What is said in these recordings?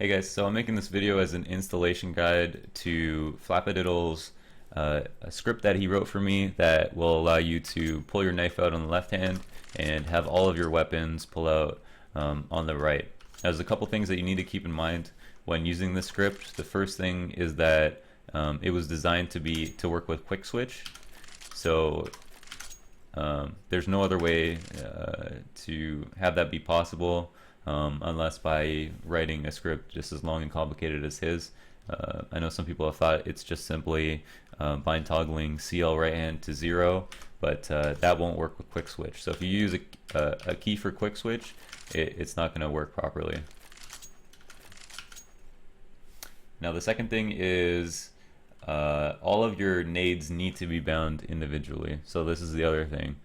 Hey guys, so I'm making this video as an installation guide to Flapadiddle's a script that he wrote for me that will allow you to pull your knife out on the left hand and have all of your weapons pull out on the right. Now, there's a couple things that you need to keep in mind when using this script. The first thing is that it was designed to work with quickswitch, so there's no other way to have that be possible unless by writing a script just as long and complicated as his. I know some people have thought it's just simply bind toggling CL right hand to 0, but that won't work with quickswitch. So if you use a key for quickswitch, it's not going to work properly. Now the second thing is all of your nades need to be bound individually. So this is the other thing.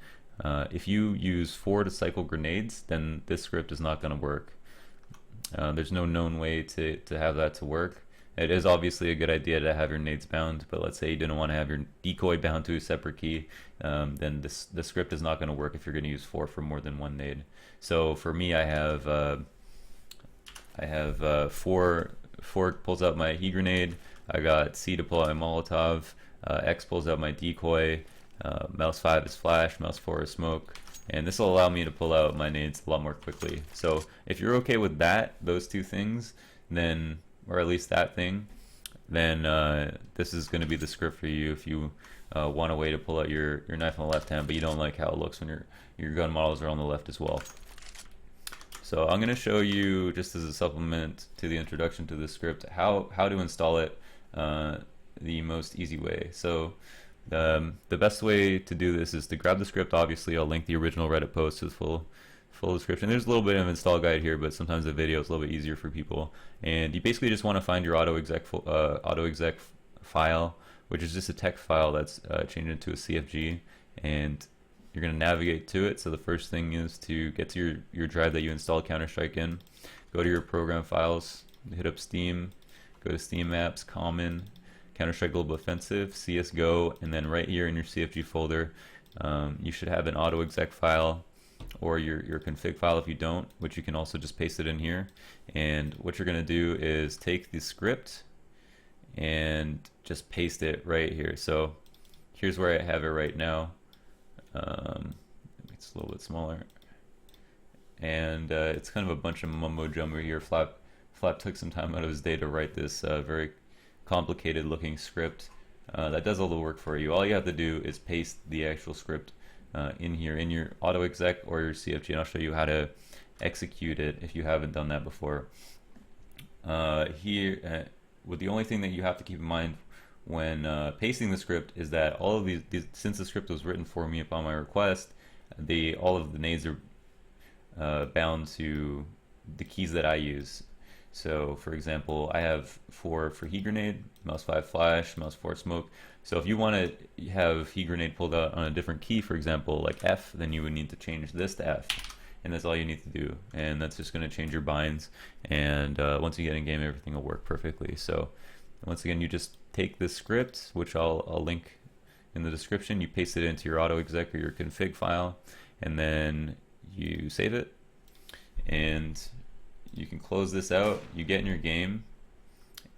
If you use 4 to cycle grenades, then this script is not going to work. There's no known way to have that to work. It is obviously a good idea to have your nades bound, but let's say you didn't want to have your decoy bound to a separate key, then the script is not going to work if you're going to use 4 for more than one nade. So for me, I have 4 pulls out my heat grenade. I got C to pull out my Molotov. X pulls out my decoy. Mouse 5 is flash. Mouse 4 is smoke. And this will allow me to pull out my nades a lot more quickly. So if you're okay with those two things, then, or at least that thing, then this is going to be the script for you if you want a way to pull out your knife on the left hand, but you don't like how it looks when your gun models are on the left as well. So I'm going to show you, just as a supplement to the introduction to this script, how to install it the most easy way. So the best way to do this is to grab the script. Obviously, I'll link the original Reddit post to the full description. There's a little bit of an install guide here, but sometimes the video is a little bit easier for people. And you basically just want to find your auto-exec file, which is just a text file that's changed into a CFG, and you're going to navigate to it. So the first thing is to get to your drive that you installed Counter-Strike in. Go to your program files, hit up Steam, go to Steam Apps, Common, Counter-Strike Global Offensive, CSGO, and then right here in your CFG folder, you should have an auto-exec file or your config file if you don't, which you can also just paste it in here. And what you're going to do is take the script and just paste it right here. So here's where I have it right now. It's a little bit smaller, and it's kind of a bunch of mumbo jumbo here. Flap took some time out of his day to write this very complicated looking script that does all the work for you. All you have to do is paste the actual script in here in your auto exec or your CFG, and I'll show you how to execute it if you haven't done that before. With the only thing that you have to keep in mind when pasting the script is that all of these, since the script was written for me upon my request, all of the nades are bound to the keys that I use. So for example, I have 4 for heat grenade, mouse 5 flash, mouse 4 smoke. So if you want to have heat grenade pulled out on a different key, for example like F, then you would need to change this to F, and that's all you need to do, and that's just going to change your binds, and once you get in game, everything will work perfectly. So once again, you just take this script, which I'll link in the description, you paste it into your auto exec or your config file, and then you save it, and you can close this out. You get in your game,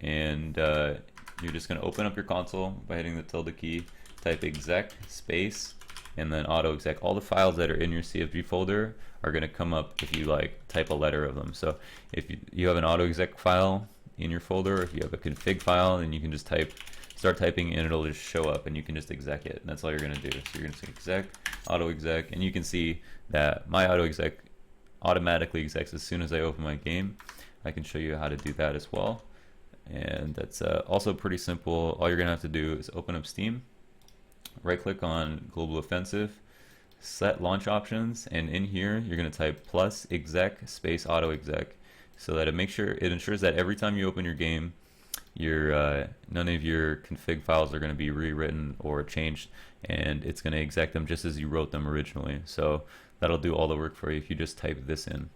and you're just going to open up your console by hitting the tilde key, type exec space, and then auto exec. All the files that are in your CFG folder are going to come up if you type a letter of them. So if you have an auto exec file in your folder, if you have a config file, then you can just start typing and it'll just show up, and you can just exec it, and that's all you're going to do. So you're going to say exec, auto exec, and you can see that my auto exec automatically execs as soon as I open my game. I can show you how to do that as well, and that's also pretty simple. All you're gonna have to do is open up Steam, right click on Global Offensive, set launch options, and in here you're gonna type plus exec space auto exec, so that it ensures that every time you open your game, none of your config files are going to be rewritten or changed, and it's going to exec them just as you wrote them originally. So that'll do all the work for you if you just type this in,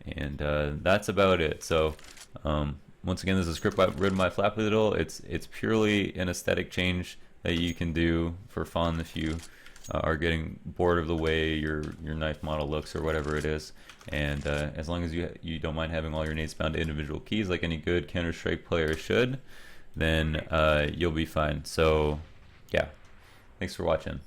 and that's about it. So once again, this is a script written by Flapadiddle. It's purely an aesthetic change that you can do for fun if you are getting bored of the way your knife model looks or whatever it is. And as long as you don't mind having all your nades bound to individual keys like any good Counter-Strike player should, then you'll be fine. So yeah, thanks for watching.